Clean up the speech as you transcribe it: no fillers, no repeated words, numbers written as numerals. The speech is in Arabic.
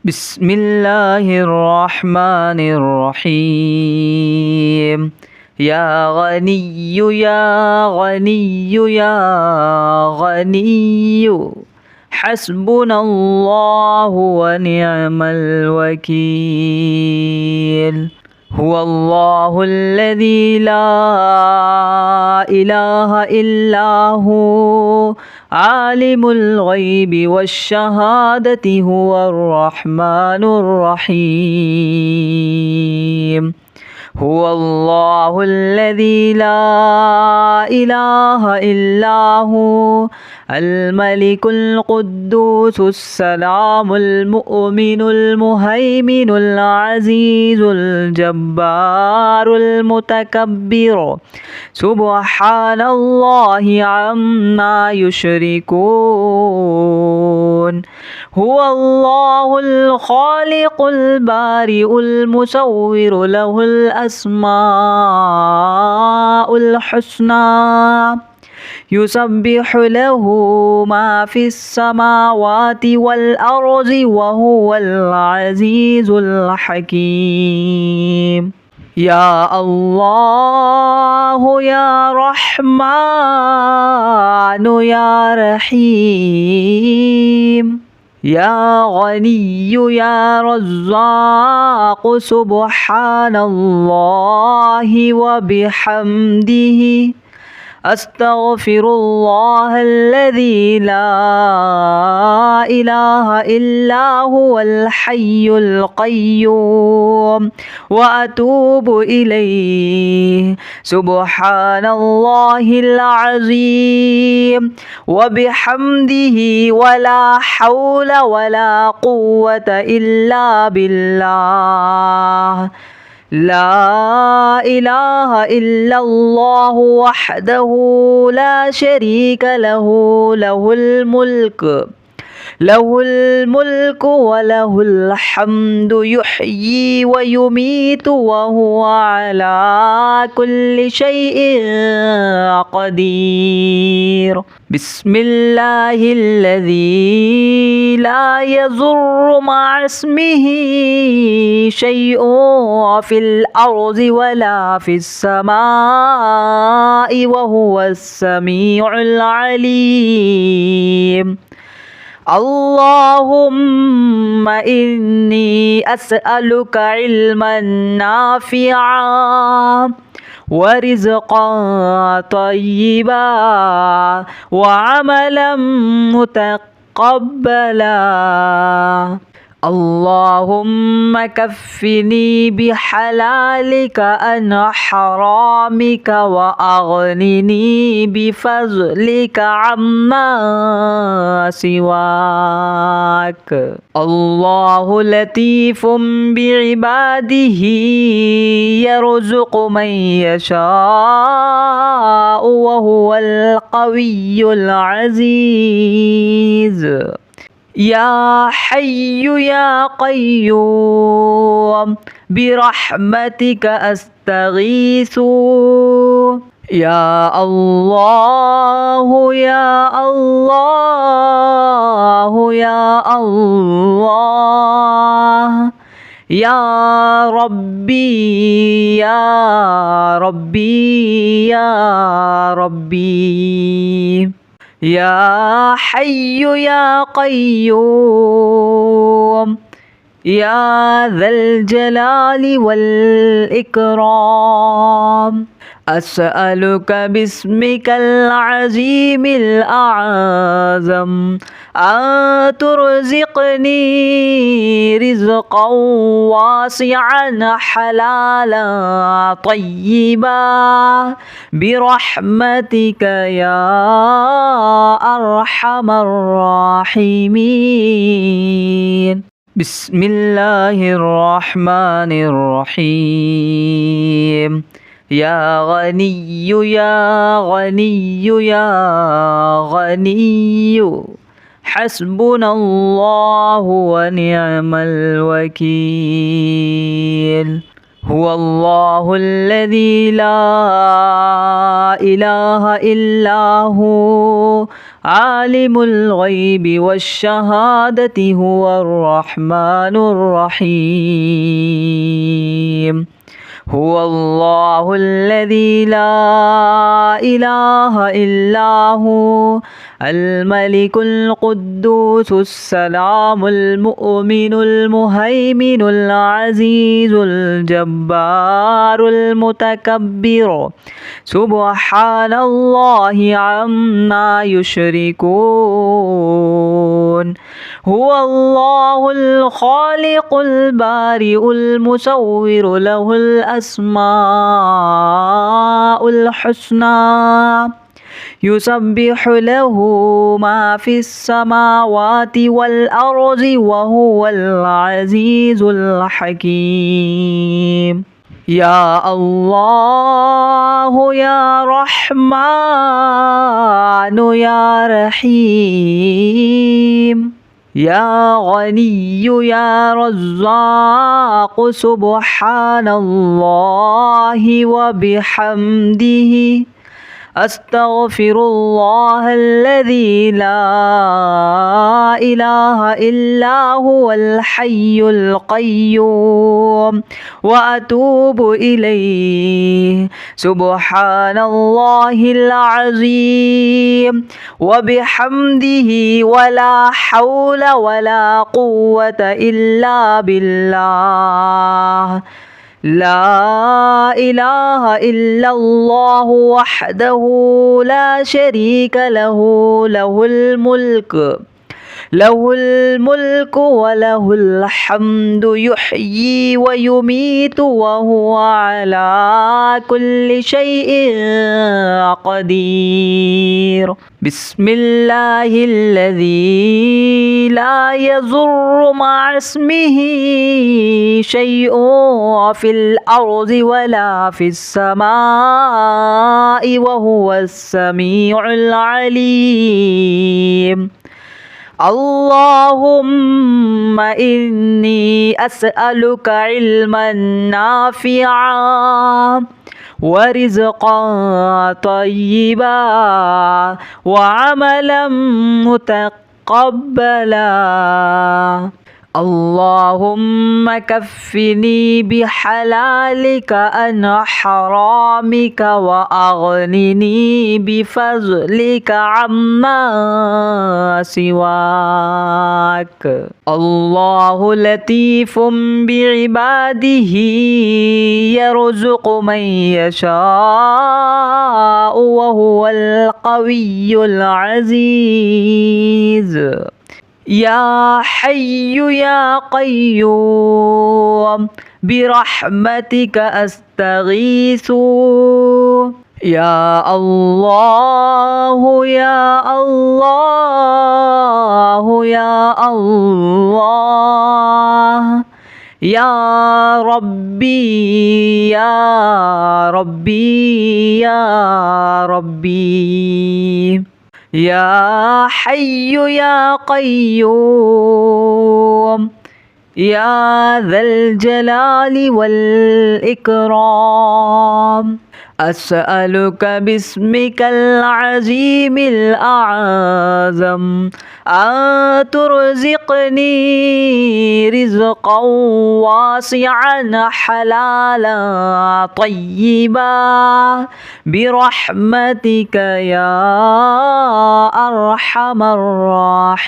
بسم الله الرحمن الرحيم. يا غني يا غني يا غني حسبنا الله ونعم الوكيل. هو الله الذي لا إله إلا هو عالم الغيب والشهادة هو الرحمن الرحيم. هو الله الذي لا إله إلا هو الملك القدوس السلام المؤمن المهيمن العزيز الجبار المتكبر سبحان الله عما يشركون. هو الله الخالق البارئ المصور له الأسماء الحسنى يسبح له ما في السماوات والأرض وهو العزيز الحكيم. يا الله يا رحمن يا رحيم. يا غني يا رزاق سبحان الله وبحمده أستغفر الله الذي لا إله إلا هو الحي القيوم وأتوب إليه. سبحان الله العظيم وبحمده ولا حول ولا قوة إلا بالله. لا إله إلا الله وحده لا شريك له له الملك وله الحمد يحيي ويميت وهو على كل شيء قدير. بسم الله الذي لا يضر مع اسمه شيء في الأرض ولا في السماء وهو السميع العليم. اللهم إني أسألك علما نافعا ورزقا طيبا وعملا متقبلا. اللهم كفني بحلالك عن حرامك وأغنني بفضلك عما سواك. الله لطيف بعباده يرزق من يشاء وهو القوي العزيز. يا حي يا قيوم برحمتك أستغيث. يا الله يا الله يا الله يا ربي يا ربي يا ربي. يا حي يا قيوم يا ذا الجلال والإكرام أسألك باسمك العظيم الأعظم أن ترزقني رزقا واسعا حلالا طيبا برحمتك يا أرحم الراحمين. بسم الله الرحمن الرحيم. يا غني يا غني يا غني حسبنا الله ونعم الوكيل. هو الله الذي لا إله إلا هو عالم الغيب والشهادة هو الرحمن الرحيم هو الله الذي لا إله إلا هو الملك القدوس السلام المؤمن المهيمن العزيز الجبار المتكبر سبحان الله عما يشركون هو الله الخالق البارئ المصور له الأسماء الحسنى يسبح له ما في السماوات والأرض وهو العزيز الحكيم يا الله يا رحمن يا رحيم يا غني يا رزاق سبحان الله وبحمده أستغفر الله الذي لا إله إلا هو الحي القيوم وأتوب إليه سبحان الله العظيم وبحمده ولا حول ولا قوة إلا بالله لا إله إلا الله وحده لا شريك له له الملك وله الحمد يحيي ويميت وهو على كل شيء قدير بسم الله الذي لا يضر مع اسمه شيء في الأرض ولا في السماء وهو السميع العليم اللهم إني أسألك علما نافعا ورزقا طيبا وعملا متقبلا اللهم كفني بحلالك عن حرامك وأغنني بفضلك عما سواك الله لطيف بعباده يرزق من يشاء وهو القوي العزيز يا حي يا قيوم برحمتك أستغيث يا الله يا الله يا الله يا ربي يا ربي يا ربي يا حي يا قيوم يا ذا الجلال والإكرام أسألك باسمك العظيم الأعظم أن ترزقني رزقا واسعا حلالا طيبا برحمتك يا أرحم الراحمين.